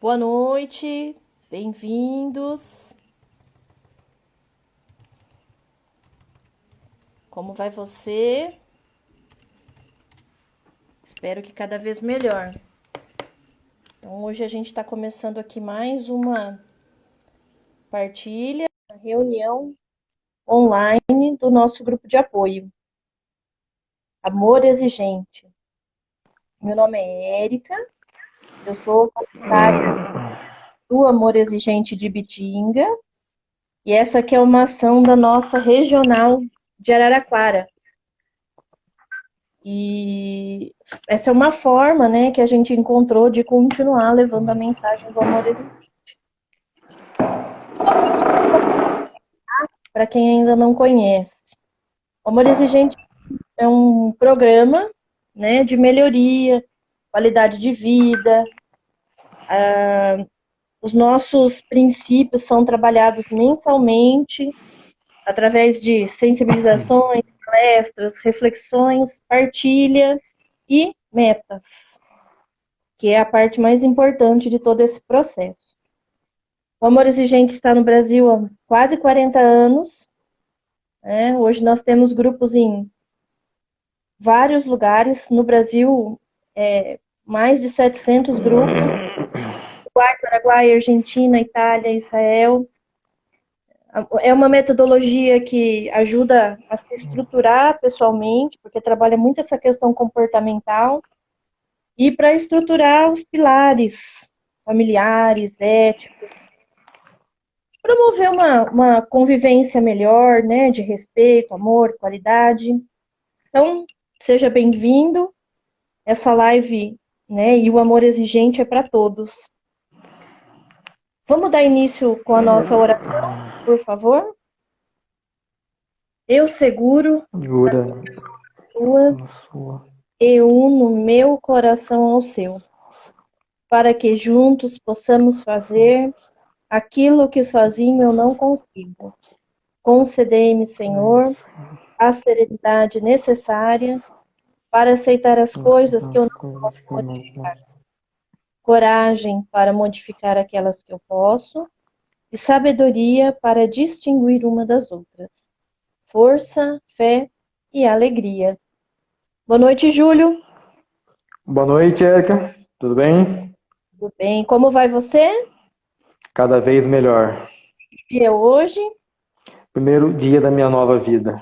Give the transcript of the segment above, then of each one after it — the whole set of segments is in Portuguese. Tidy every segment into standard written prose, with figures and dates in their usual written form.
Boa noite, bem-vindos. Como vai você? Espero que cada vez melhor. Então, hoje a gente está começando aqui mais uma partilha, uma reunião online do nosso grupo de apoio. Amor Exigente. Meu nome é Érica, eu sou voluntária do Amor Exigente de Ibitinga e essa aqui é uma ação da nossa regional de Araraquara. E essa é uma forma, né, que a gente encontrou de continuar levando a mensagem do amor exigente. Para quem ainda não conhece, o Amor Exigente é um programa, né, de melhoria, qualidade de vida. Os nossos princípios são trabalhados mensalmente através de sensibilizações, palestras, reflexões, partilha e metas, que é a parte mais importante de todo esse processo. O Amor Exigente está no Brasil há quase 40 anos. Né? Hoje nós temos grupos em vários lugares. No Brasil, mais de 700 grupos. Uruguai, Paraguai, Argentina, Itália, Israel. É uma metodologia que ajuda a se estruturar pessoalmente, porque trabalha muito essa questão comportamental. E para estruturar os pilares familiares, éticos, promover uma convivência melhor, né, de respeito, amor, qualidade. Então, seja bem-vindo. Essa live, né, e o Amor Exigente é para todos. Vamos dar início com a nossa oração, por favor? Eu seguro Segura tua na sua. e uno meu coração ao seu, para que juntos possamos fazer aquilo que sozinho eu não consigo. Concedei-me, Senhor, a serenidade necessária para aceitar as coisas que eu As não coisas posso que eu não modificar, posso. coragem para modificar aquelas que eu posso e sabedoria para distinguir uma das outras, força, fé e alegria. Boa noite, Júlio. Boa noite, Érica. Tudo bem? Tudo bem? Como vai você? Cada vez melhor. Que dia é hoje? Primeiro dia da minha nova vida.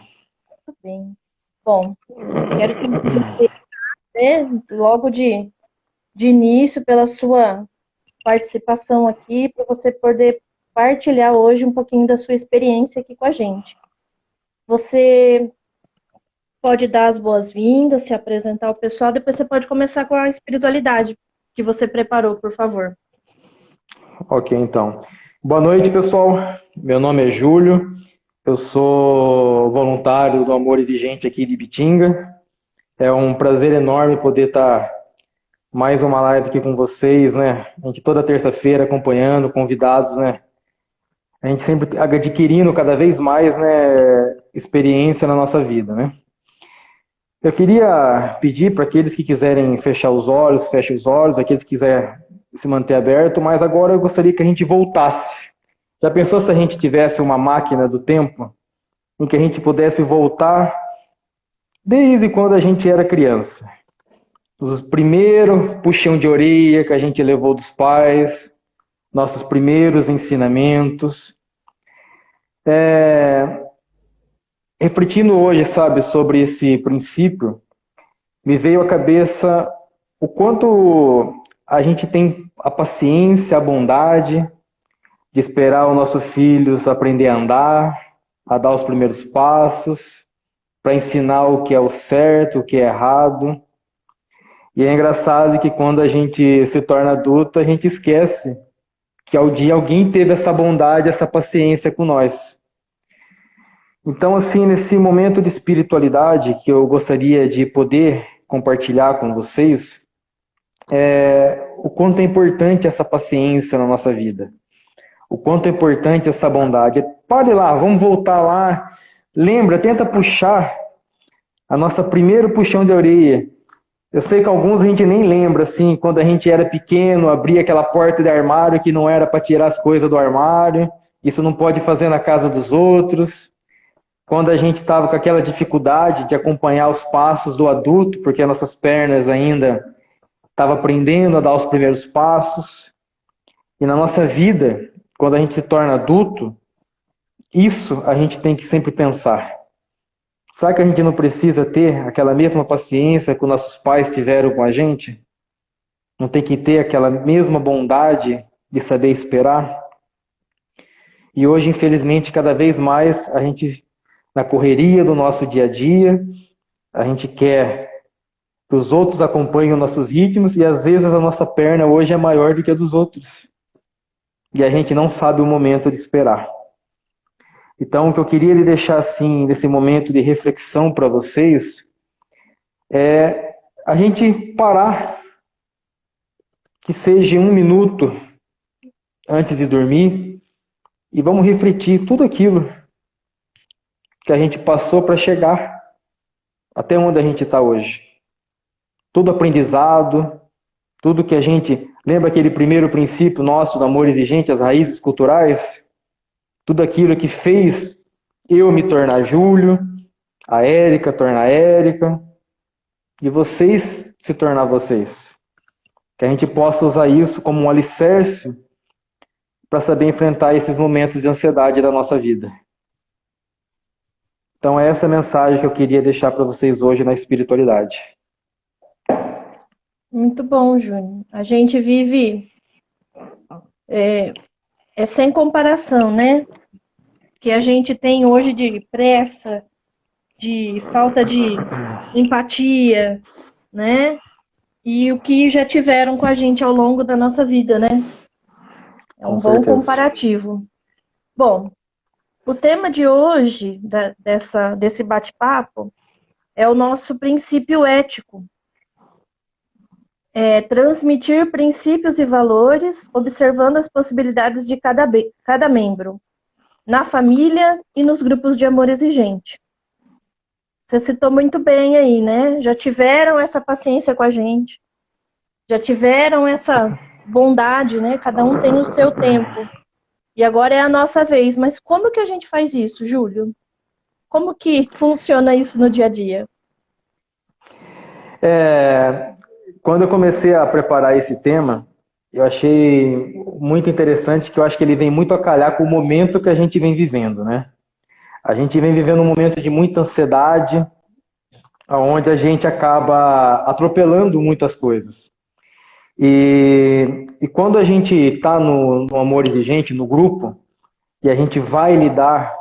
Tudo bem. Bom, quero te agradecer, né, logo de início pela sua participação aqui, para você poder partilhar hoje um pouquinho da sua experiência aqui com a gente. Você pode dar as boas-vindas, se apresentar ao pessoal, depois você pode começar com a espiritualidade que você preparou, por favor. Ok, então. Boa noite, pessoal. Meu nome é Júlio. Eu sou voluntário do Amor Exigente aqui de Ibitinga. É um prazer enorme poder estar mais uma live aqui com vocês, né? A gente toda terça-feira acompanhando, convidados, né? A gente sempre adquirindo cada vez mais, né, experiência na nossa vida, né? Eu queria pedir para aqueles que quiserem fechar os olhos, fechem os olhos, aqueles que quiserem se manter aberto, mas agora eu gostaria que a gente voltasse. Já pensou se a gente tivesse uma máquina do tempo em que a gente pudesse voltar desde quando a gente era criança? Os primeiros puxão de orelha que a gente levou dos pais, nossos primeiros ensinamentos. Refletindo hoje, sabe, sobre esse princípio, me veio à cabeça o quanto a gente tem a paciência, a bondade de esperar os nossos filhos aprender a andar, a dar os primeiros passos, para ensinar o que é o certo, o que é errado. E é engraçado que quando a gente se torna adulto, a gente esquece que ao dia alguém teve essa bondade, essa paciência com nós. Então, assim, nesse momento de espiritualidade que eu gostaria de poder compartilhar com vocês, o quanto é importante essa paciência na nossa vida. O quanto é importante essa bondade. Pare lá, vamos voltar lá. Lembra, tenta puxar a nossa primeiro puxão de orelha. Eu sei que alguns a gente nem lembra, assim, quando a gente era pequeno, abria aquela porta de armário que não era para tirar as coisas do armário, isso não pode fazer na casa dos outros. Quando a gente estava com aquela dificuldade de acompanhar os passos do adulto, porque nossas pernas ainda estavam aprendendo a dar os primeiros passos. E na nossa vida, quando a gente se torna adulto, isso a gente tem que sempre pensar. Será que a gente não precisa ter aquela mesma paciência que os nossos pais tiveram com a gente? Não tem que ter aquela mesma bondade de saber esperar? E hoje, infelizmente, cada vez mais a gente, na correria do nosso dia a dia, a gente quer que os outros acompanhem os nossos ritmos e às vezes a nossa perna hoje é maior do que a dos outros. E a gente não sabe o momento de esperar. Então, o que eu queria lhe deixar assim, nesse momento de reflexão para vocês, é a gente parar, que seja 1 minuto antes de dormir, e vamos refletir tudo aquilo que a gente passou para chegar até onde a gente está hoje. Todo aprendizado, tudo que a gente... Lembra aquele primeiro princípio nosso do amor exigente, as raízes culturais? Tudo aquilo que fez eu me tornar Júlio, a Érica tornar Érica, e vocês se tornar vocês. Que a gente possa usar isso como um alicerce para saber enfrentar esses momentos de ansiedade da nossa vida. Então é essa mensagem que eu queria deixar para vocês hoje na espiritualidade. Muito bom, Júnior. A gente vive sem comparação, né? Que a gente tem hoje de pressa, de falta de empatia, né? E o que já tiveram com a gente ao longo da nossa vida, né? É um bom comparativo. Bom, o tema de hoje, desse bate-papo, é o nosso princípio ético. É transmitir princípios e valores, observando as possibilidades de cada membro, na família e nos grupos de amor exigente. Você citou muito bem aí, né? Já tiveram essa paciência com a gente, já tiveram essa bondade, né? Cada um tem o seu tempo. E agora é a nossa vez. Mas como que a gente faz isso, Júlio? Como que funciona isso no dia a dia? Quando eu comecei a preparar esse tema, eu achei muito interessante, que eu acho que ele vem muito a calhar com o momento que a gente vem vivendo, né? A gente vem vivendo um momento de muita ansiedade, onde a gente acaba atropelando muitas coisas. E quando a gente está no amor exigente, no grupo, e a gente vai lidar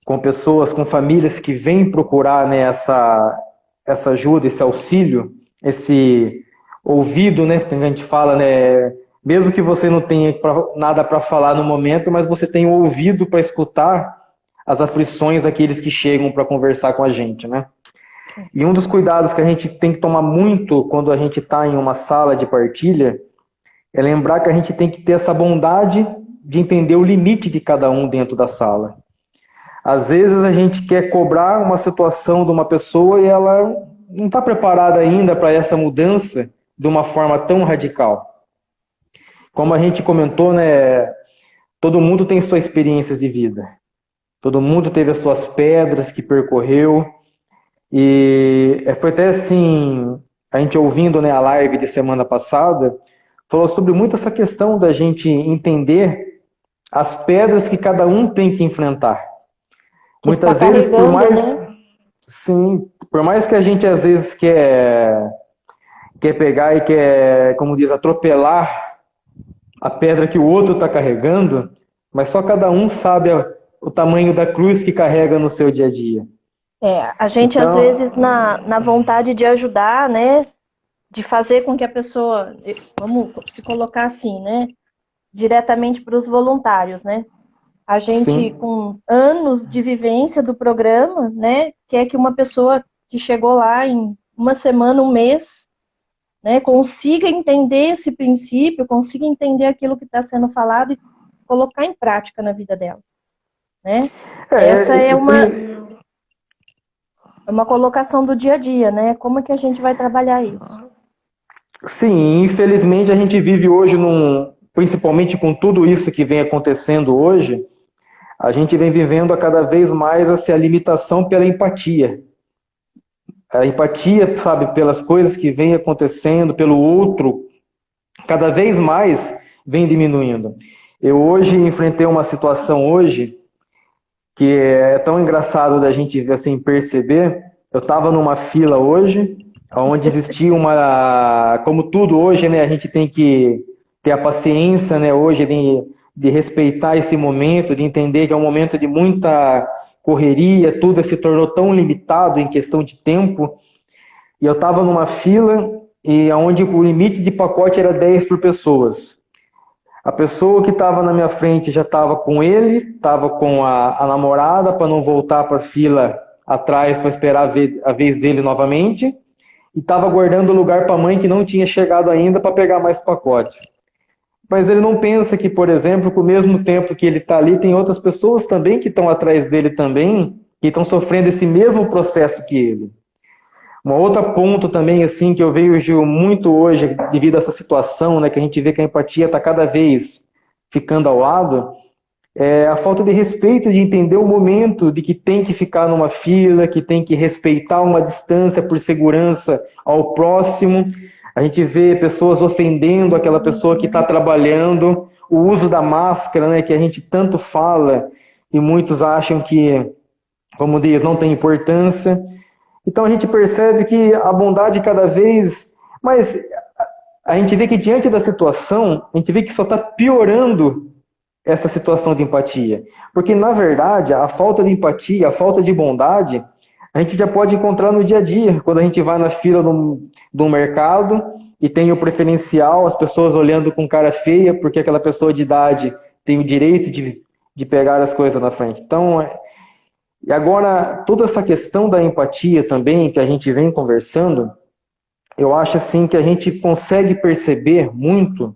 com pessoas, com famílias que vêm procurar, né, essa ajuda, esse auxílio, esse ouvido, né, que a gente fala, né, mesmo que você não tenha nada para falar no momento, mas você tem o ouvido para escutar as aflições daqueles que chegam para conversar com a gente, né? E um dos cuidados que a gente tem que tomar muito quando a gente está em uma sala de partilha é lembrar que a gente tem que ter essa bondade de entender o limite de cada um dentro da sala. Às vezes a gente quer cobrar uma situação de uma pessoa e ela não está preparada ainda para essa mudança de uma forma tão radical. Como a gente comentou, né, todo mundo tem suas experiências de vida. Todo mundo teve as suas pedras que percorreu. E foi até assim, a gente ouvindo, né, a live de semana passada, falou sobre muito essa questão da gente entender as pedras que cada um tem que enfrentar. Muitas vezes, por mais que a gente às vezes quer pegar e quer, como diz, atropelar a pedra que o outro está carregando, mas só cada um sabe o tamanho da cruz que carrega no seu dia a dia. A gente às vezes na vontade de ajudar, né, de fazer com que a pessoa, vamos se colocar assim, né, diretamente para os voluntários, né? A gente, sim, com anos de vivência do programa, né, quer que uma pessoa que chegou lá em uma semana, um mês, né, consiga entender esse princípio, consiga entender aquilo que está sendo falado e colocar em prática na vida dela, né? Essa é uma... É uma colocação do dia a dia, né? Como é que a gente vai trabalhar isso? Sim, infelizmente a gente vive hoje principalmente com tudo isso que vem acontecendo hoje, a gente vem vivendo a cada vez mais assim, a limitação pela empatia. A empatia, sabe, pelas coisas que vem acontecendo, pelo outro, cada vez mais vem diminuindo. Eu hoje enfrentei uma situação hoje que é tão engraçado da gente assim perceber. Eu estava numa fila hoje, onde existia como tudo hoje, né? A gente tem que ter a paciência, né? Hoje de respeitar esse momento, de entender que é um momento de muita correria, tudo se tornou tão limitado em questão de tempo. E eu estava numa fila e onde o limite de pacote era 10 por pessoas. A pessoa que estava na minha frente já estava com ele, estava com a namorada para não voltar para a fila atrás para esperar a vez dele novamente, e estava guardando lugar para a mãe que não tinha chegado ainda para pegar mais pacotes. Mas ele não pensa que, por exemplo, com o mesmo tempo que ele está ali, tem outras pessoas também que estão atrás dele também, que estão sofrendo esse mesmo processo que ele. Uma outra ponto também, assim, que eu vejo muito hoje, devido a essa situação, né, que a gente vê que a empatia está cada vez ficando ao lado, é a falta de respeito, de entender o momento de que tem que ficar numa fila, que tem que respeitar uma distância por segurança ao próximo. A gente vê pessoas ofendendo aquela pessoa que está trabalhando, o uso da máscara, né, que a gente tanto fala, e muitos acham que, como diz, não tem importância. Então a gente percebe que a bondade cada vez, mas a gente vê que diante da situação, a gente vê que só está piorando essa situação de empatia. Porque, na verdade, a falta de empatia, a falta de bondade, a gente já pode encontrar no dia a dia, quando a gente vai na fila do mercado e tem o preferencial, as pessoas olhando com cara feia, porque aquela pessoa de idade tem o direito de pegar as coisas na frente. Então, e agora, toda essa questão da empatia também, que a gente vem conversando, eu acho assim que a gente consegue perceber muito,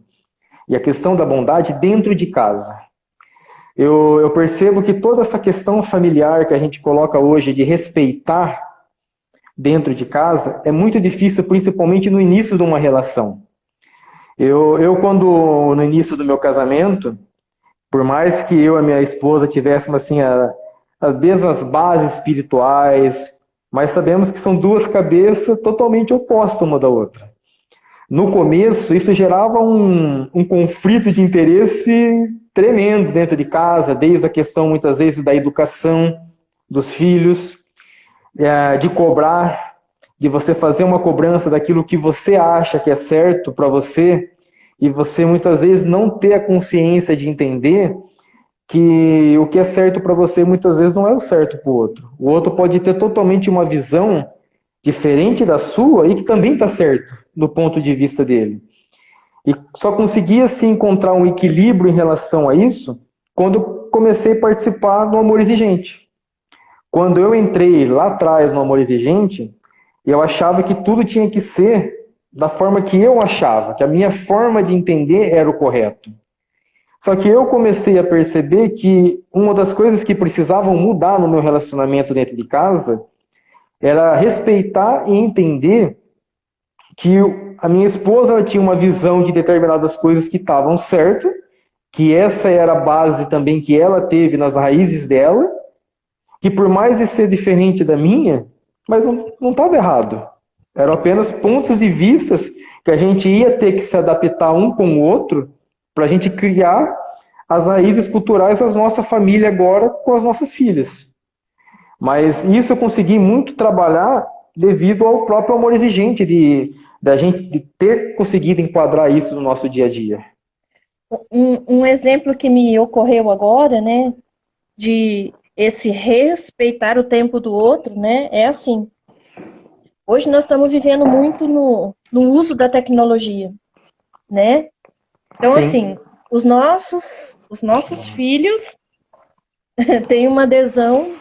e a questão da bondade dentro de casa. Eu percebo que toda essa questão familiar que a gente coloca hoje de respeitar dentro de casa é muito difícil, principalmente no início de uma relação. Quando no início do meu casamento, por mais que eu e a minha esposa tivéssemos assim as mesmas bases espirituais, mas sabemos que são duas cabeças totalmente opostas uma da outra. No começo, isso gerava um conflito de interesse tremendo dentro de casa, desde a questão, muitas vezes, da educação dos filhos, de cobrar, de você fazer uma cobrança daquilo que você acha que é certo para você, e você, muitas vezes, não ter a consciência de entender que o que é certo para você muitas vezes não é o certo para o outro. O outro pode ter totalmente uma visão diferente da sua e que também está certo do ponto de vista dele. E só conseguia se encontrar um equilíbrio em relação a isso quando eu comecei a participar no Amor Exigente. Quando eu entrei lá atrás no Amor Exigente, eu achava que tudo tinha que ser da forma que eu achava, que a minha forma de entender era o correto. Só que eu comecei a perceber que uma das coisas que precisavam mudar no meu relacionamento dentro de casa era respeitar e entender que a minha esposa tinha uma visão de determinadas coisas que estavam certo, que essa era a base também que ela teve nas raízes dela, que por mais de ser diferente da minha, mas não estava errado. Eram apenas pontos de vista que a gente ia ter que se adaptar um com o outro para a gente criar as raízes culturais da nossa família agora com as nossas filhas. Mas isso eu consegui muito trabalhar devido ao próprio Amor Exigente, da gente de ter conseguido enquadrar isso no nosso dia a dia. Um exemplo que me ocorreu agora, né, de esse respeitar o tempo do outro, né, é assim. Hoje nós estamos vivendo muito no uso da tecnologia, né? Então, Sim. assim, os nossos filhos têm uma adesão,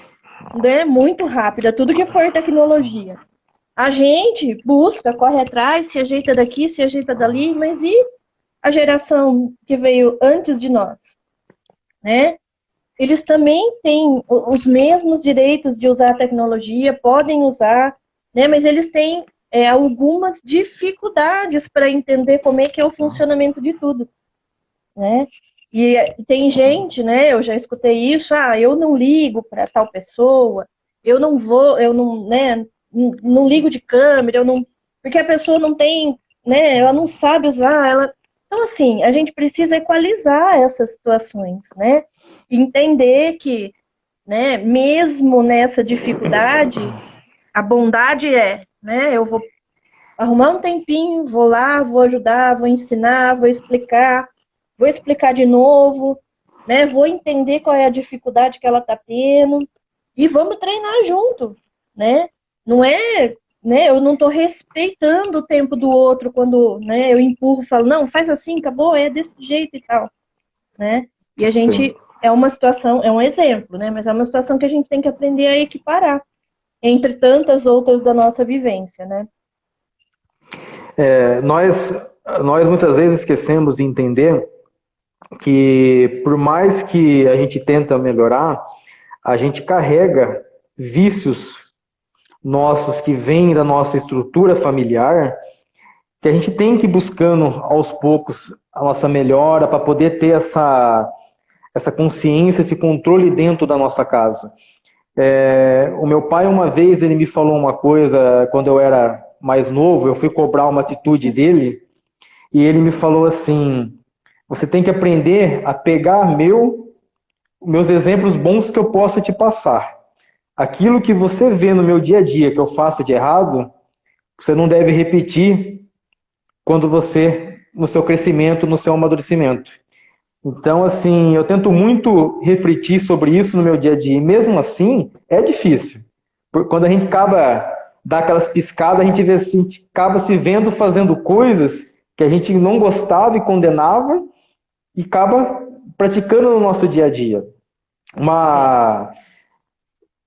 né, muito rápida, tudo que for tecnologia. A gente busca, corre atrás, se ajeita daqui, se ajeita dali, mas e a geração que veio antes de nós, né? eles também têm os mesmos direitos de usar a tecnologia, podem usar, né? Mas eles têm algumas dificuldades para entender como é que é o funcionamento de tudo, né? E tem gente, né? Eu já escutei isso, eu não ligo para tal pessoa, eu não vou, eu não, né? Não ligo de câmera, eu não, porque a pessoa não tem, né? Ela não sabe usar, ela. Então, assim, a gente precisa equalizar essas situações, né? Entender que, né? Mesmo nessa dificuldade, a bondade né? Eu vou arrumar um tempinho, vou lá, vou ajudar, vou ensinar, vou explicar de novo, né? Vou entender qual é a dificuldade que ela está tendo e vamos treinar junto, né? Não é, né? Eu não estou respeitando o tempo do outro quando, né? Eu empurro, falo, não, faz assim, acabou, é desse jeito e tal, né? E a Sim. gente é uma situação, é um exemplo, né? Mas é uma situação que a gente tem que aprender a equiparar entre tantas outras da nossa vivência, né? Nós muitas vezes esquecemos de entender que por mais que a gente tenta melhorar, a gente carrega vícios nossos que vêm da nossa estrutura familiar, que a gente tem que ir buscando aos poucos a nossa melhora para poder ter essa consciência, esse controle dentro da nossa casa. O meu pai, uma vez, ele me falou uma coisa, quando eu era mais novo, eu fui cobrar uma atitude dele, e ele me falou assim: você tem que aprender a pegar meus exemplos bons que eu posso te passar. Aquilo que você vê no meu dia a dia que eu faço de errado, você não deve repetir quando você, no seu crescimento, no seu amadurecimento. Então, assim, eu tento muito refletir sobre isso no meu dia a dia, e mesmo assim, é difícil. Quando a gente acaba, dá aquelas piscadas, a gente vê assim, a gente acaba se vendo fazendo coisas que a gente não gostava e condenava, e acaba praticando no nosso dia a dia.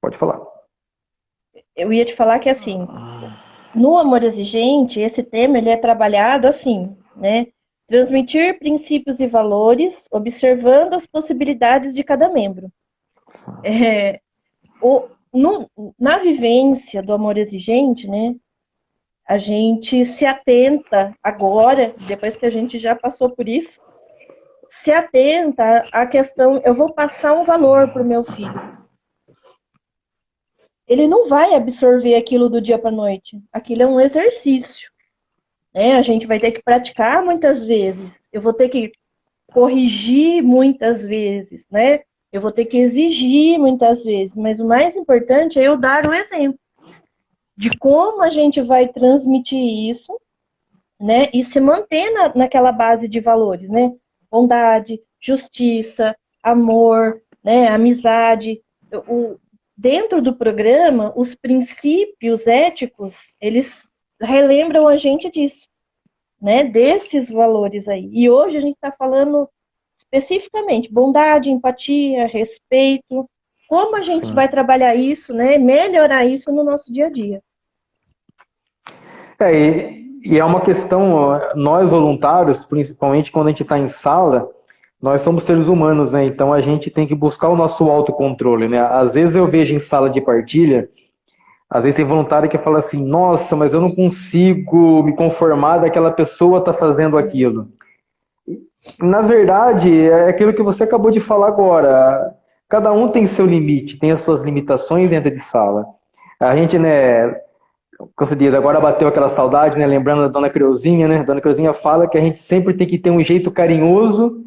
Pode falar. Eu ia te falar que, assim, no Amor Exigente, esse tema ele é trabalhado assim, né? Transmitir princípios e valores, observando as possibilidades de cada membro. Na vivência do amor exigente, né? A gente se atenta agora, depois que a gente já passou por isso, se atenta à questão, eu vou passar um valor para o meu filho. Ele não vai absorver aquilo do dia para a noite. Aquilo é um exercício, né? A gente vai ter que praticar muitas vezes. Eu vou ter que corrigir muitas vezes, né? Eu vou ter que exigir muitas vezes. Mas o mais importante é eu dar o exemplo de como a gente vai transmitir isso, né? E se manter naquela base de valores, né? Bondade, justiça, amor, né? Amizade. Dentro do programa, os princípios éticos, eles relembram a gente disso, né? Desses valores aí. E hoje a gente está falando especificamente bondade, empatia, respeito. Como a gente vai trabalhar isso, né? Melhorar isso no nosso dia a dia. E é uma questão, nós voluntários, principalmente quando a gente está em sala, nós somos seres humanos, né? Então a gente tem que buscar o nosso autocontrole, né? Às vezes eu vejo em sala de partilha, às vezes tem voluntário que fala assim: nossa, mas eu não consigo me conformar daquela pessoa tá fazendo aquilo. Na verdade, é aquilo que você acabou de falar agora. Cada um tem seu limite, tem as suas limitações dentro de sala. A gente, né, como você diz, agora bateu aquela saudade, né? Lembrando da Dona Creuzinha, né? A Dona Creuzinha fala que a gente sempre tem que ter um jeito carinhoso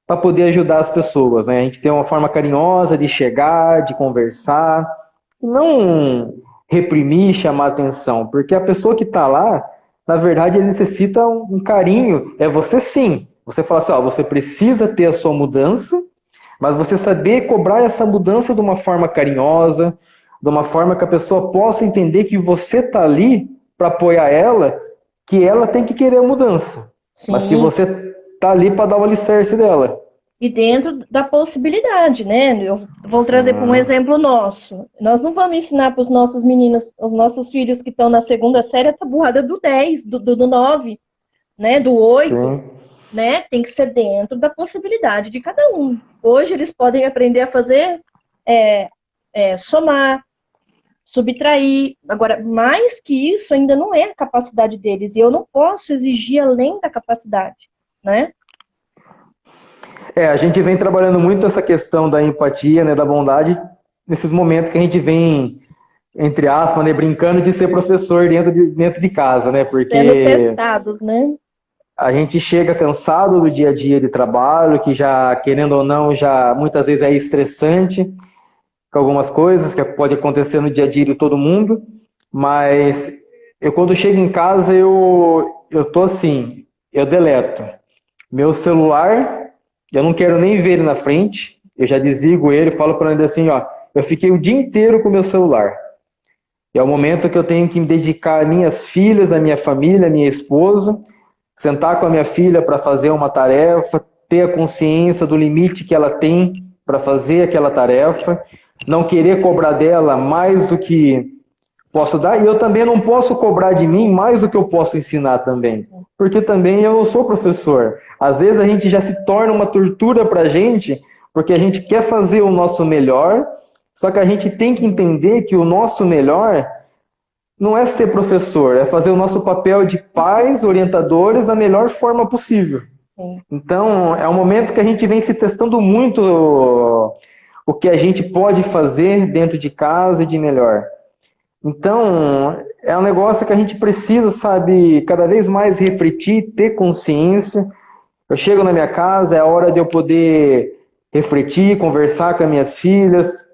para poder ajudar as pessoas, né? A gente tem uma forma carinhosa de chegar, de conversar, não reprimir, chamar atenção, porque a pessoa que está lá, na verdade, ele necessita um carinho. É você sim. Você fala assim, ó, você precisa ter a sua mudança, mas você saber cobrar essa mudança de uma forma carinhosa, de uma forma que a pessoa possa entender que você está ali para apoiar ela, que ela tem que querer a mudança, Sim. Mas que você está ali para dar o alicerce dela. E dentro da possibilidade, né? Eu vou trazer para um exemplo nosso. Nós não vamos ensinar para os nossos meninos, os nossos filhos que estão na segunda série, a tabuada do 10, do 9, né? Do 8. Sim. né, tem que ser dentro da possibilidade de cada um. Hoje eles podem aprender a fazer somar, subtrair. Agora, mais que isso, ainda não é a capacidade deles. E eu não posso exigir além da capacidade, né? A gente vem trabalhando muito essa questão da empatia, né, da bondade, nesses momentos que a gente vem, entre aspas, né, brincando de ser professor dentro de casa, né? Porque sendo testados, né? a gente chega cansado do dia a dia de trabalho, que já, querendo ou não, já muitas vezes é estressante, com algumas coisas que pode acontecer no dia a dia de todo mundo, mas eu quando chego em casa, eu tô assim, eu deleto. Meu celular, eu não quero nem ver ele na frente, eu já desligo ele, falo para ele assim, ó, eu fiquei o dia inteiro com o meu celular. E é o momento que eu tenho que me dedicar às minhas filhas, à minha família, à minha esposa, sentar com a minha filha para fazer uma tarefa, ter a consciência do limite que ela tem para fazer aquela tarefa, não querer cobrar dela mais do que posso dar, e eu também não posso cobrar de mim mais do que eu posso ensinar também, porque também eu sou professor. Às vezes a gente já se torna uma tortura para a gente, porque a gente quer fazer o nosso melhor, só que a gente tem que entender que o nosso melhor não é ser professor, é fazer o nosso papel de pais, orientadores, da melhor forma possível. Sim. Então, é um momento que a gente vem se testando muito o que a gente pode fazer dentro de casa e de melhor. Então, é um negócio que a gente precisa, sabe, cada vez mais refletir, ter consciência. Eu chego na minha casa, é a hora de eu poder refletir, conversar com as minhas filhas,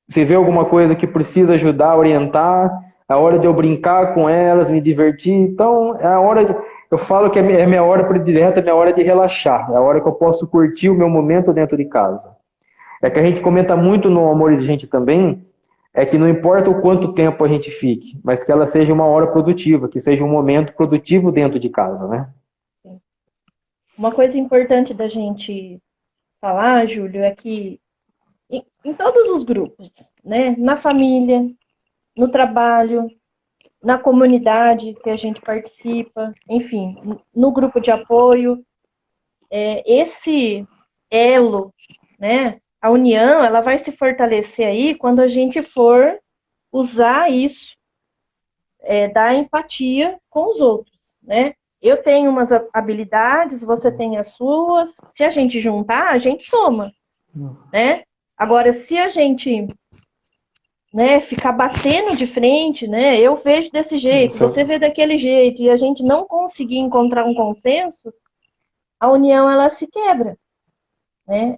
se vê alguma coisa que precisa ajudar, orientar, é a hora de eu brincar com elas, me divertir. Então, é a hora eu falo que é minha hora predileta, é minha hora de relaxar, é a hora que eu posso curtir o meu momento dentro de casa. É que a gente comenta muito no Amor Exigente também, é que não importa o quanto tempo a gente fique, mas que ela seja uma hora produtiva, que seja um momento produtivo dentro de casa, né? Uma coisa importante da gente falar, Júlio, é que em todos os grupos, né, na família, no trabalho, na comunidade que a gente participa, enfim, no grupo de apoio, esse elo, né, a união, ela vai se fortalecer aí quando a gente for usar isso, da empatia com os outros, né? Eu tenho umas habilidades, você tem as suas. Se a gente juntar, a gente soma, né? Agora, se a gente, né, ficar batendo de frente, né? Eu vejo desse jeito, você vê daquele jeito, e a gente não conseguir encontrar um consenso, a união ela se quebra, né?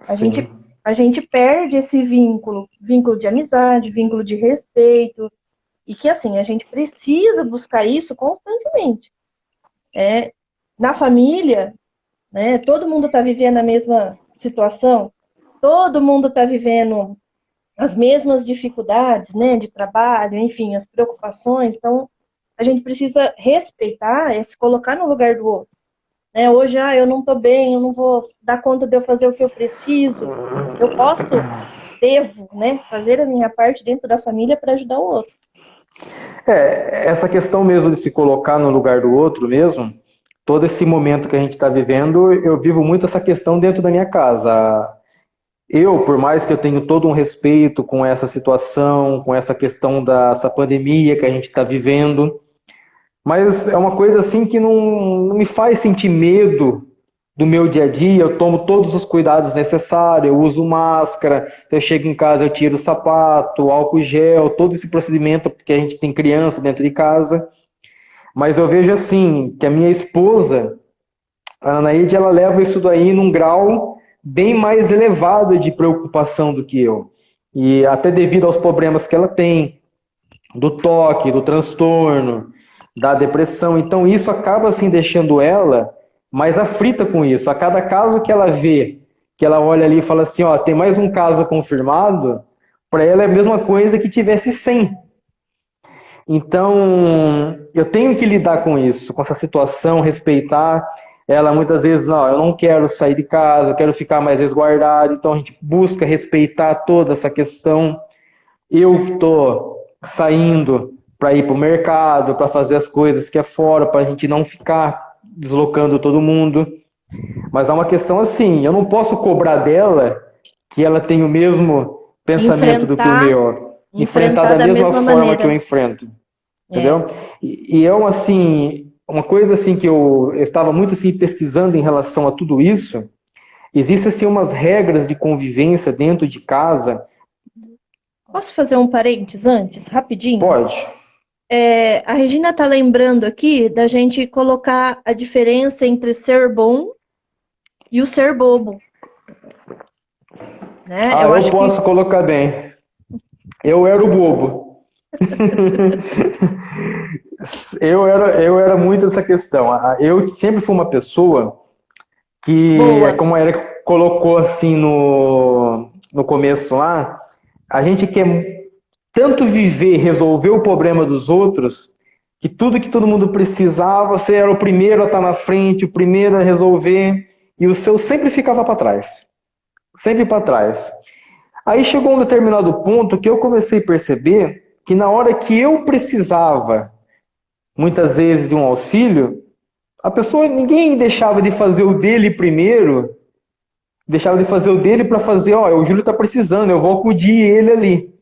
A gente perde esse vínculo de amizade, vínculo de respeito, e que assim, a gente precisa buscar isso constantemente. Na família, né, todo mundo está vivendo a mesma situação, todo mundo está vivendo as mesmas dificuldades, né, de trabalho, enfim, as preocupações. Então, a gente precisa respeitar, se colocar no lugar do outro. Né? Hoje, eu não estou bem, eu não vou dar conta de eu fazer o que eu preciso. Eu devo, né, fazer a minha parte dentro da família para ajudar o outro. Essa questão mesmo de se colocar no lugar do outro mesmo, todo esse momento que a gente está vivendo, eu vivo muito essa questão dentro da minha casa. Eu, por mais que eu tenha todo um respeito com essa situação, com essa questão dessa pandemia que a gente está vivendo, mas é uma coisa assim que não me faz sentir medo do meu dia a dia. Eu tomo todos os cuidados necessários, eu uso máscara, eu chego em casa, eu tiro o sapato, álcool gel, todo esse procedimento, porque a gente tem criança dentro de casa. Mas eu vejo assim, que a minha esposa, a Anaíde, ela leva isso daí num grau bem mais elevado de preocupação do que eu. E até devido aos problemas que ela tem, do toque, do transtorno, da depressão. Então isso acaba assim deixando ela mais aflita com isso. A cada caso que ela vê, que ela olha ali e fala assim, ó, tem mais um caso confirmado, para ela é a mesma coisa que tivesse 100. Então, eu tenho que lidar com isso, com essa situação, respeitar ela. Muitas vezes, não, eu não quero sair de casa, eu quero ficar mais resguardado. Então, a gente busca respeitar toda essa questão. Eu que estou saindo para ir para o mercado, para fazer as coisas que é fora, para a gente não ficar deslocando todo mundo. Mas é uma questão assim, eu não posso cobrar dela que ela tenha o mesmo pensamento do que o meu. Enfrentar da mesma forma que eu enfrento. Entendeu? E é assim, uma coisa assim que eu estava muito assim pesquisando em relação a tudo isso. Existem assim umas regras de convivência dentro de casa. Posso fazer um parênteses antes, rapidinho? Pode. A Regina está lembrando aqui da gente colocar a diferença entre ser bom e o ser bobo. Né? Eu posso colocar bem. Eu era o bobo. eu era muito essa questão. Eu sempre fui uma pessoa que, como a Erika colocou assim no começo lá, a gente quer tanto viver, resolver o problema dos outros, que tudo que todo mundo precisava, você era o primeiro a estar na frente, o primeiro a resolver, e o seu sempre ficava para trás. Sempre para trás. Aí chegou um determinado ponto que eu comecei a perceber que na hora que eu precisava, muitas vezes, de um auxílio, a pessoa, ninguém deixava de fazer o dele primeiro, deixava de fazer o dele para fazer, o Júlio está precisando, eu vou acudir ele ali.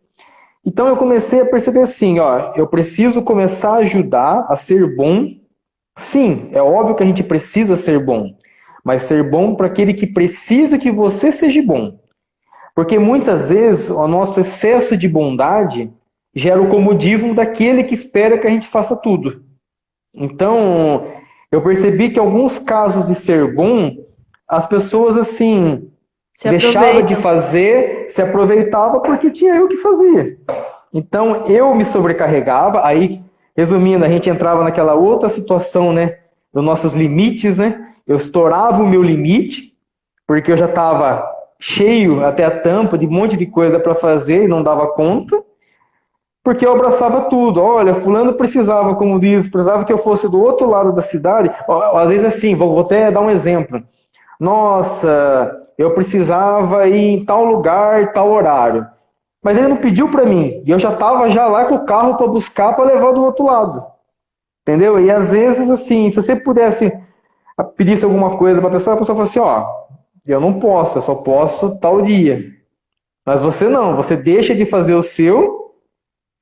Então eu comecei a perceber assim, eu preciso começar a ajudar a ser bom. Sim, é óbvio que a gente precisa ser bom, mas ser bom para aquele que precisa que você seja bom. Porque muitas vezes o nosso excesso de bondade gera o comodismo daquele que espera que a gente faça tudo. Então, eu percebi que em alguns casos de ser bom, as pessoas assim deixavam de fazer, se aproveitava porque tinha eu que fazia. Então, eu me sobrecarregava, aí, resumindo, a gente entrava naquela outra situação, né, dos nossos limites, né? Eu estourava o meu limite, porque eu já estava cheio até a tampa de um monte de coisa para fazer e não dava conta, porque eu abraçava tudo. Olha, fulano precisava, como diz, precisava que eu fosse do outro lado da cidade. Às vezes assim, vou até dar um exemplo. Nossa, eu precisava ir em tal lugar, tal horário. Mas ele não pediu para mim, e eu já estava já lá com o carro para buscar, para levar do outro lado. Entendeu? E às vezes, assim, se você pudesse pedisse alguma coisa para a pessoa fala assim, eu não posso, eu só posso tal dia. Mas você não, você deixa de fazer o seu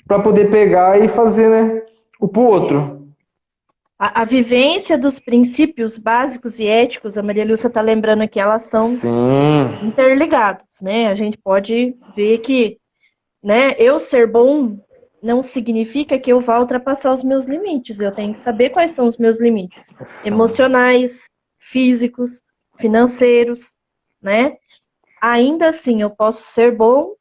para poder pegar e fazer, né, o pro outro. A vivência dos princípios básicos e éticos, a Maria Lúcia está lembrando aqui, elas são interligados, né? A gente pode ver que, né, eu ser bom não significa que eu vá ultrapassar os meus limites. Eu tenho que saber quais são os meus limites emocionais, físicos, financeiros, né? Ainda assim, eu posso ser bom,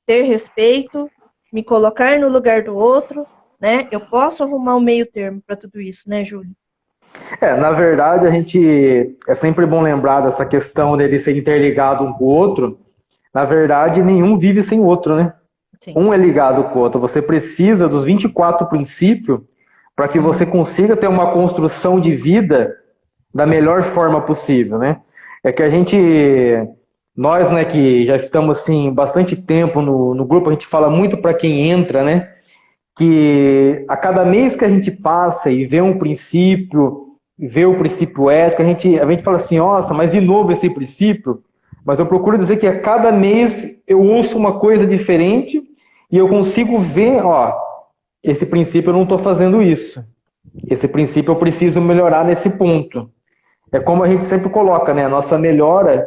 ter respeito, me colocar no lugar do outro, né? Eu posso arrumar um meio termo para tudo isso, né, Júlio? Na verdade, a gente é sempre bom lembrar dessa questão dele ser interligado um com o outro. Na verdade, nenhum vive sem o outro, né? Sim. Um é ligado com o outro. Você precisa dos 24 princípios para que você consiga ter uma construção de vida da melhor forma possível, né? É que nós, né, que já estamos assim bastante tempo no grupo, a gente fala muito para quem entra, né? Que a cada mês que a gente passa e vê um princípio, vê o princípio ético, a gente fala assim, nossa, mas de novo esse princípio. Mas eu procuro dizer que a cada mês eu ouço uma coisa diferente e eu consigo ver, esse princípio eu não estou fazendo isso. Esse princípio eu preciso melhorar nesse ponto. É como a gente sempre coloca, né? A nossa melhora,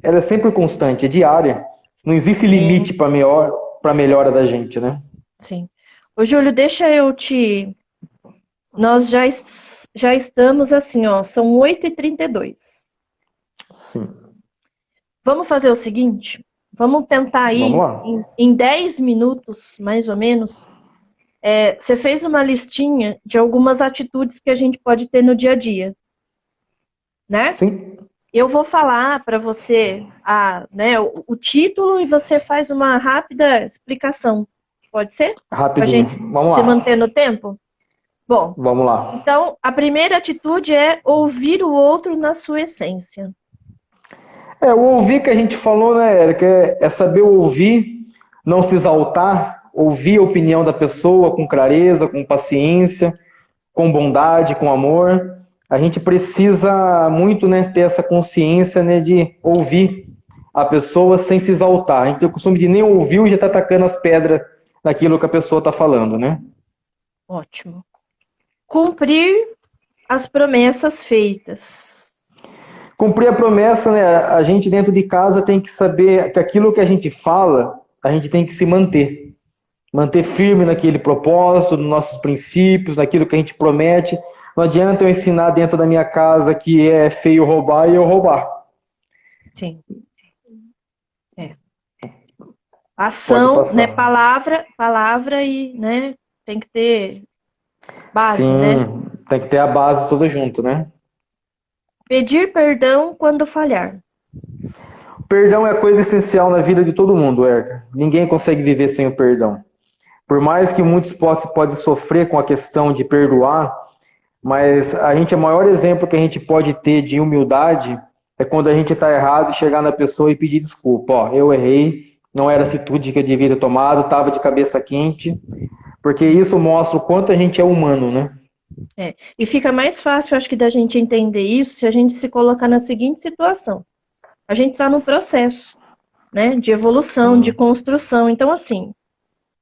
ela é sempre constante, é diária. Não existe limite para a melhora da gente, né? Sim. Ô, Júlio, deixa eu te... Nós já estamos assim, são 8h32. Sim. Vamos fazer o seguinte? Vamos tentar aí, em 10 minutos, mais ou menos, você fez uma listinha de algumas atitudes que a gente pode ter no dia a dia, né? Sim. Eu vou falar para você né, o título e você faz uma rápida explicação. Pode ser? Rapidinho. Para a gente Vamos se lá. manter no tempo? Bom, vamos lá. Então, a primeira atitude é ouvir o outro na sua essência. O ouvir que a gente falou, né, Érica, é saber ouvir, não se exaltar, ouvir a opinião da pessoa com clareza, com paciência, com bondade, com amor. a gente precisa muito, né, ter essa consciência, né, de ouvir a pessoa sem se exaltar. A gente tem o costume de nem ouvir e já está atacando as pedras naquilo que a pessoa está falando, né? Ótimo. Cumprir as promessas feitas. Cumprir a promessa, né? A gente dentro de casa tem que saber que aquilo que a gente fala, a gente tem que se manter. Manter firme naquele propósito, nos nossos princípios, naquilo que a gente promete. Não adianta eu ensinar dentro da minha casa que é feio roubar e eu roubar. Sim. Ação, né? Palavra e, né? Tem que ter base, Sim, né? tem que ter a base toda junto, né? Pedir perdão quando falhar. Perdão é coisa essencial na vida de todo mundo, Erika. Ninguém consegue viver sem o perdão. Por mais que muitos podem sofrer com a questão de perdoar, mas o maior exemplo que a gente pode ter de humildade é quando a gente está errado e chegar na pessoa e pedir desculpa. Ó, eu errei, não era a atitude que eu devia ter tomado, estava de cabeça quente, porque isso mostra o quanto a gente é humano, né? E fica mais fácil, acho que, da gente entender isso se a gente se colocar na seguinte situação. A gente está num processo, né, de evolução, Sim. de construção. Então, assim,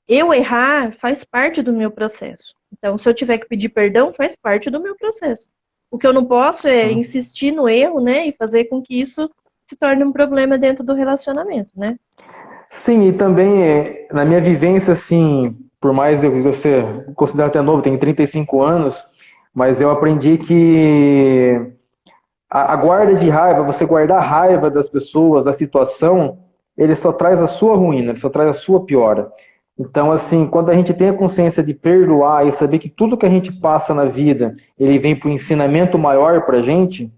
eu errar faz parte do meu processo. Então, se eu tiver que pedir perdão, faz parte do meu processo. O que eu não posso é insistir no erro, né, e fazer com que isso se torne um problema dentro do relacionamento, né? Sim, e também na minha vivência, assim, por mais eu ser considero até novo, tenho 35 anos, mas eu aprendi que a guarda de raiva, você guardar a raiva das pessoas, da situação, ele só traz a sua ruína, ele só traz a sua piora. Então, assim, quando a gente tem a consciência de perdoar e saber que tudo que a gente passa na vida, ele vem para um ensinamento maior para a gente,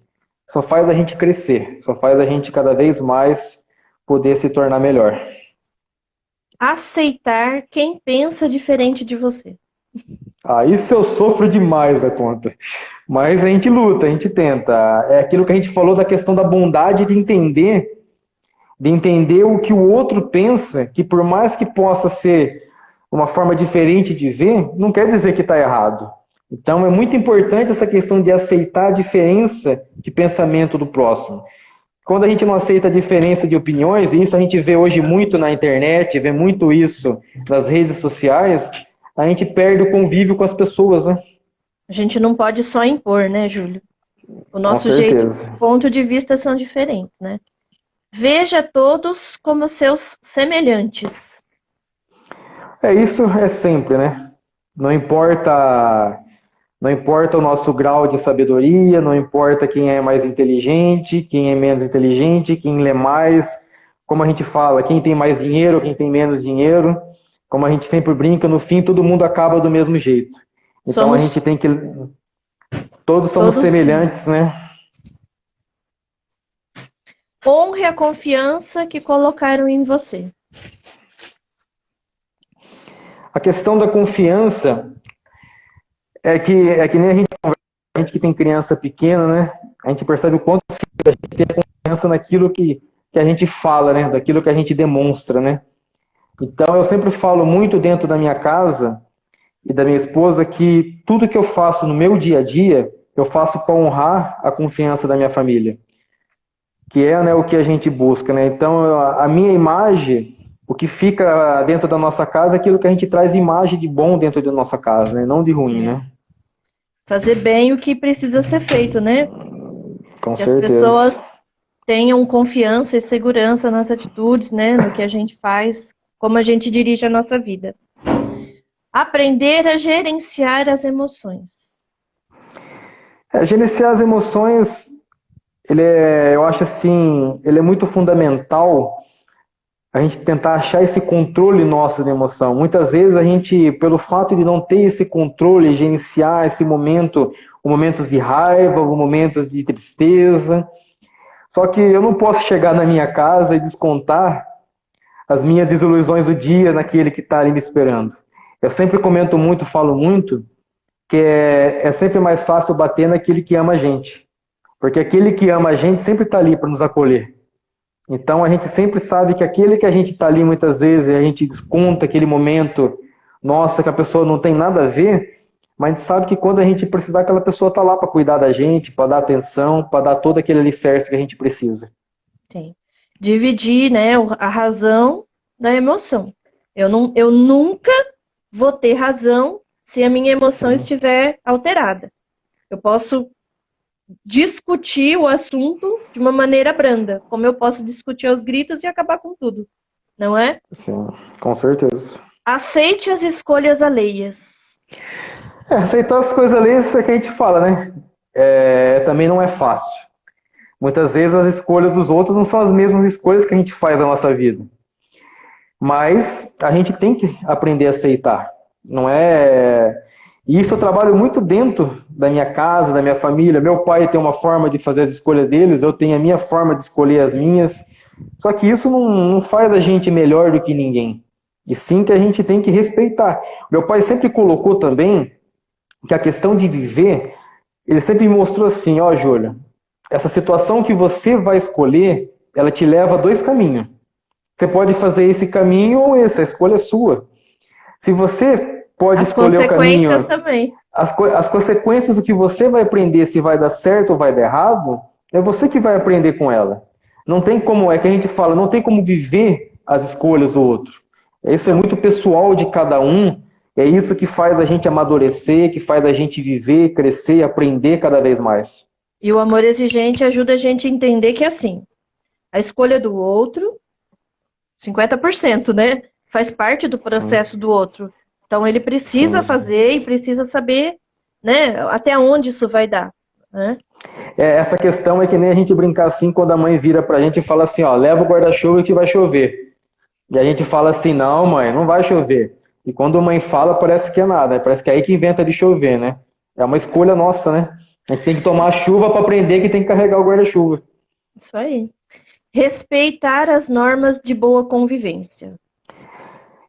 só faz a gente crescer, só faz a gente cada vez mais poder se tornar melhor. Aceitar quem pensa diferente de você. Isso eu sofro demais a conta. Mas a gente luta, a gente tenta. É aquilo que a gente falou da questão da bondade de entender o que o outro pensa, que por mais que possa ser uma forma diferente de ver, não quer dizer que está errado. Então é muito importante essa questão de aceitar a diferença de pensamento do próximo. Quando a gente não aceita a diferença de opiniões, e isso a gente vê hoje muito na internet, vê muito isso nas redes sociais, a gente perde o convívio com as pessoas, né? A gente não pode só impor, né, Júlio? O nosso Com jeito, certeza. ponto de vista são diferentes, né? Veja todos como seus semelhantes. Isso é sempre, né? Não importa o nosso grau de sabedoria, não importa quem é mais inteligente, quem é menos inteligente, quem lê mais, como a gente fala, quem tem mais dinheiro, quem tem menos dinheiro, como a gente sempre brinca, no fim todo mundo acaba do mesmo jeito. Então a gente tem que... Todos somos semelhantes, né? Honre a confiança que colocaram em você. A questão da confiança é que nem a gente que tem criança pequena, né? A gente percebe o quanto a gente tem confiança naquilo que a gente fala, né? Daquilo que a gente demonstra, né? Então eu sempre falo muito dentro da minha casa e da minha esposa que tudo que eu faço no meu dia a dia, eu faço para honrar a confiança da minha família. Que é, né, o que a gente busca, né? Então a minha imagem, o que fica dentro da nossa casa é aquilo que a gente traz imagem de bom dentro da nossa casa, né? Não de ruim, né? Fazer bem o que precisa ser feito, né? Com que certeza. as pessoas tenham confiança e segurança nas atitudes, né? No que a gente faz, como a gente dirige a nossa vida. Aprender a gerenciar as emoções. Gerenciar as emoções, eu acho assim, ele é muito fundamental a gente tentar achar esse controle nosso de emoção. Muitas vezes a gente, pelo fato de não ter esse controle, gerenciar esse momento, momentos de raiva, momentos de tristeza. Só que eu não posso chegar na minha casa e descontar as minhas desilusões do dia naquele que está ali me esperando. Eu sempre comento muito, falo muito, que é sempre mais fácil bater naquele que ama a gente. Porque aquele que ama a gente sempre está ali para nos acolher. Então a gente sempre sabe que aquele que a gente está ali muitas vezes, a gente desconta aquele momento, nossa, que a pessoa não tem nada a ver, mas a gente sabe que quando a gente precisar, aquela pessoa está lá para cuidar da gente, para dar atenção, para dar todo aquele alicerce que a gente precisa. Sim. Dividir, né, a razão da emoção. Eu nunca vou ter razão se a minha emoção Sim. estiver alterada. Eu posso discutir o assunto de uma maneira branda, como eu posso discutir aos gritos e acabar com tudo, não é? Sim, com certeza. Aceite as escolhas alheias. Aceitar as coisas ali, isso é que a gente fala, né? Também não é fácil. Muitas vezes as escolhas dos outros não são as mesmas escolhas que a gente faz na nossa vida. Mas a gente tem que aprender a aceitar. Não é. E isso eu trabalho muito dentro da minha casa, da minha família. Meu pai tem uma forma de fazer as escolhas deles, eu tenho a minha forma de escolher as minhas. Só que isso não faz a gente melhor do que ninguém. E sim que a gente tem que respeitar. Meu pai sempre colocou também que a questão de viver, ele sempre me mostrou assim, ó, Júlia, essa situação que você vai escolher, ela te leva a dois caminhos. Você pode fazer esse caminho ou esse, a escolha é sua. Se você pode As escolher o consequências caminho, também. as consequências do que você vai aprender, se vai dar certo ou vai dar errado, é você que vai aprender com ela. Não tem como, é que a gente fala, não tem como viver as escolhas do outro. Isso é Não. muito pessoal de cada um, é isso que faz a gente amadurecer, que faz a gente viver, crescer e aprender cada vez mais. E o amor exigente ajuda a gente a entender que, assim, a escolha do outro, 50%, né? Faz parte do Sim, processo do outro. Então, ele precisa sim. fazer e precisa saber, né, até onde isso vai dar, né? Essa questão é que nem a gente brincar assim quando a mãe vira pra gente e fala assim, ó, leva o guarda-chuva que vai chover. E a gente fala assim, não, mãe, não vai chover. E quando a mãe fala, parece que é nada, parece que é aí que inventa de chover, né? É uma escolha nossa, né? A gente tem que tomar chuva para aprender que tem que carregar o guarda-chuva. Isso aí. Respeitar as normas de boa convivência.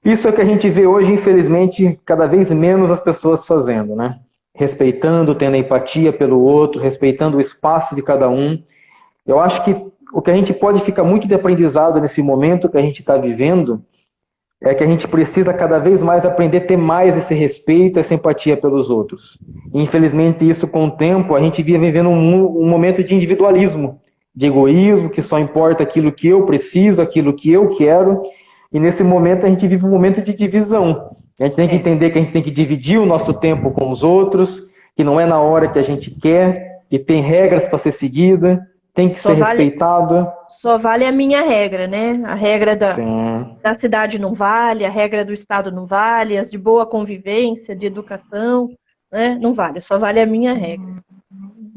Isso é o que a gente vê hoje, infelizmente, cada vez menos as pessoas fazendo, né? Respeitando, tendo empatia pelo outro, respeitando o espaço de cada um. Eu acho que o que a gente pode ficar muito de aprendizado nesse momento que a gente está vivendo é que a gente precisa cada vez mais aprender a ter mais esse respeito, essa empatia pelos outros. E, infelizmente, isso com o tempo, a gente via vivendo um momento de individualismo, de egoísmo, que só importa aquilo que eu preciso, aquilo que eu quero. E nesse momento a gente vive um momento de divisão. A gente tem que entender que a gente tem que dividir o nosso tempo com os outros, que não é na hora que a gente quer, que tem regras para ser seguida, tem que Só ser vale, respeitado. só vale a minha regra, né? A regra Sim, da cidade não vale, a regra do estado não vale, as de boa convivência, de educação, né? Não vale, só vale a minha regra.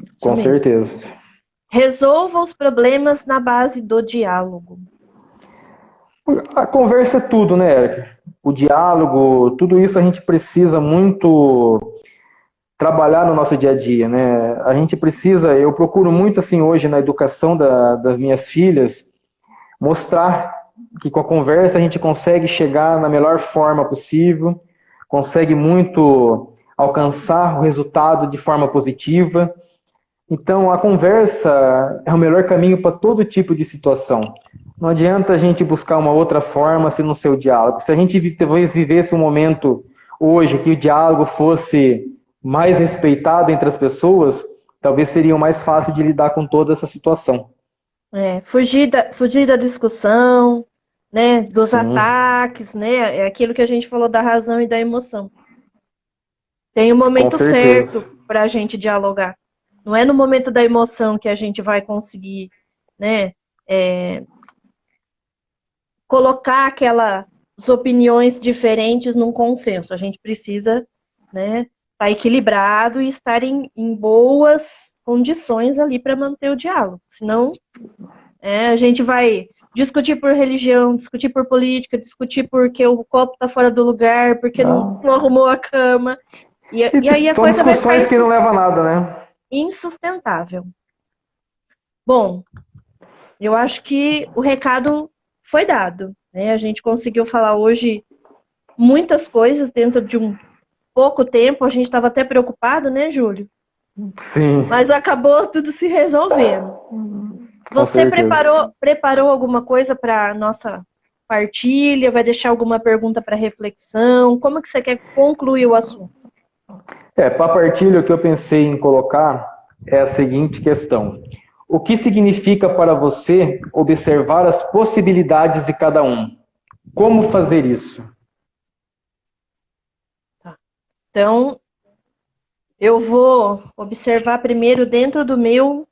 Isso com mesmo. certeza. Resolva os problemas na base do diálogo. A conversa é tudo, né, Érica? O diálogo, tudo isso a gente precisa muito trabalhar no nosso dia a dia, né? A gente precisa, eu procuro muito assim hoje na educação das minhas filhas, mostrar que com a conversa a gente consegue chegar na melhor forma possível, consegue muito alcançar o resultado de forma positiva. Então, a conversa é o melhor caminho para todo tipo de situação. Não adianta a gente buscar uma outra forma se não ser o diálogo. Se a gente talvez vivesse um momento hoje que o diálogo fosse mais respeitado entre as pessoas, talvez seria mais fácil de lidar com toda essa situação. Fugir da discussão, né? Dos Sim, ataques, né? É aquilo que a gente falou da razão e da emoção. Tem o com momento certo certeza. para a gente dialogar. Não é no momento da emoção que a gente vai conseguir, né? Colocar aquelas opiniões diferentes num consenso. A gente precisa, né, estar equilibrado e estar em boas condições ali para manter o diálogo. Senão, a gente vai discutir por religião, discutir por política, discutir porque o copo está fora do lugar, porque Ah, não arrumou a cama. E aí a são coisa vai ficar discussões que não levam a nada, né? insustentável. Bom, eu acho que o recado foi dado, né? A gente conseguiu falar hoje muitas coisas dentro de um pouco tempo. A gente estava até preocupado, né, Júlio? Sim, Mas acabou tudo se resolvendo. com Você certeza. preparou alguma coisa para nossa partilha? Vai deixar alguma pergunta para reflexão? Como que você quer concluir o assunto? Para a partilha, o que eu pensei em colocar é a seguinte questão. O que significa para você observar as possibilidades de cada um? Como fazer isso? Então, eu vou observar primeiro dentro do meu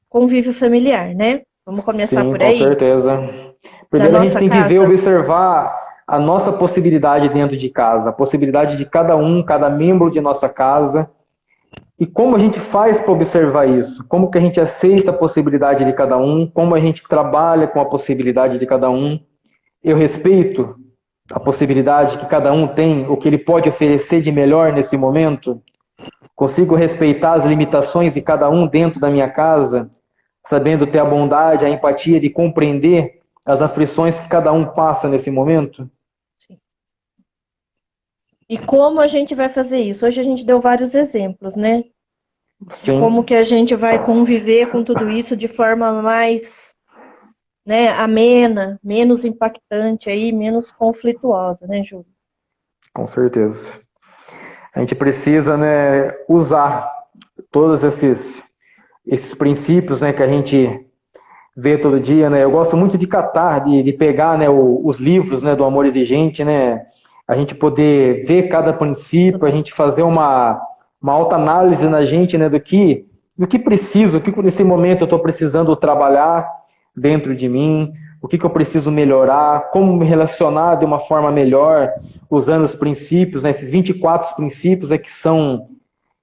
convívio familiar, né? Vamos começar Sim, por com aí? certeza. Da Primeiro a gente nossa tem que ver, casa? observar a nossa possibilidade dentro de casa, a possibilidade de cada um, cada membro de nossa casa. E como a gente faz para observar isso? Como que a gente aceita a possibilidade de cada um? Como a gente trabalha com a possibilidade de cada um? Eu respeito a possibilidade que cada um tem, o que ele pode oferecer de melhor nesse momento? Consigo respeitar as limitações de cada um dentro da minha casa, sabendo ter a bondade, a empatia de compreender as aflições que cada um passa nesse momento? Sim. E como a gente vai fazer isso? Hoje a gente deu vários exemplos, né? De como Sim, que a gente vai conviver com tudo isso de forma mais, né, amena, menos impactante aí, menos conflituosa, né, Júlio? com certeza. A gente precisa, né, usar todos esses princípios, né, que a gente vê todo dia, né? Eu gosto muito de catar, de pegar, né, os livros, né, do Amor Exigente, né? A gente poder ver cada princípio, a Estudar. gente fazer uma autoanálise na gente, né, do que preciso, o que nesse momento eu estou precisando trabalhar dentro de mim, o que eu preciso melhorar, como me relacionar de uma forma melhor, usando os princípios, né, esses 24 princípios, que são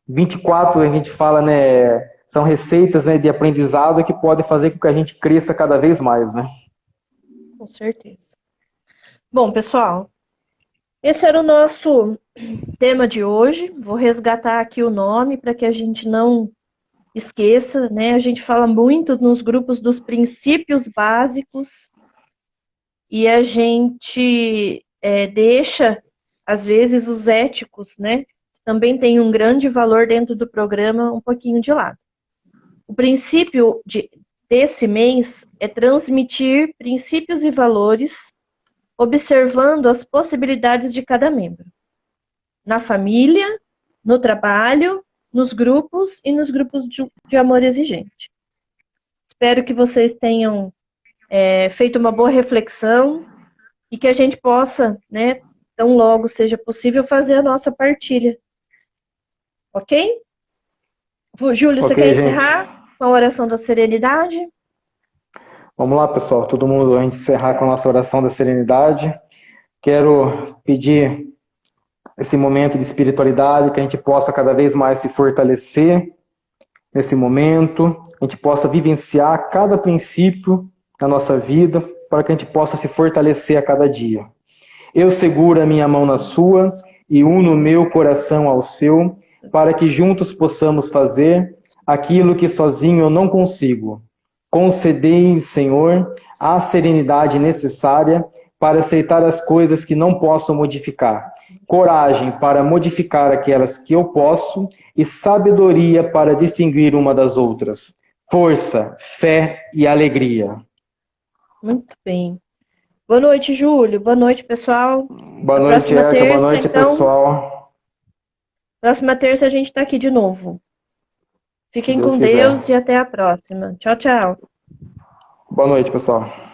24, a gente fala, né, são receitas, né, de aprendizado que podem fazer com que a gente cresça cada vez mais, né? Com certeza. Bom, pessoal, esse era o nosso tema de hoje. Vou resgatar aqui o nome para que a gente não esqueça, né? A gente fala muito nos grupos dos princípios básicos e a gente deixa, às vezes, os éticos, né? Também tem um grande valor dentro do programa, um pouquinho de lado. O princípio desse mês é transmitir princípios e valores, observando as possibilidades de cada membro. Na família, no trabalho, nos grupos e nos grupos de amor exigente. Espero que vocês tenham feito uma boa reflexão e que a gente possa, né, tão logo seja possível, fazer a nossa partilha. Ok? Júlio, você Ok, quer gente. encerrar com a oração da serenidade? Vamos lá, pessoal. Todo mundo, a gente encerrar com a nossa oração da serenidade. Quero pedir esse momento de espiritualidade, que a gente possa cada vez mais se fortalecer nesse momento, a gente possa vivenciar cada princípio na nossa vida, para que a gente possa se fortalecer a cada dia. Eu seguro a minha mão na sua e uno o meu coração ao seu, para que juntos possamos fazer aquilo que sozinho eu não consigo. Concedei, Senhor, a serenidade necessária para aceitar as coisas que não posso modificar, coragem para modificar aquelas que eu posso e sabedoria para distinguir uma das outras, força, fé e alegria. Muito bem. Boa noite, Júlio. Boa noite, pessoal. Boa Na noite, próxima Erika. Boa terça, noite, então, pessoal. próxima terça a gente está aqui de novo. Se Fiquem Deus com Deus quiser. e até a próxima. Tchau, tchau. Boa noite, pessoal.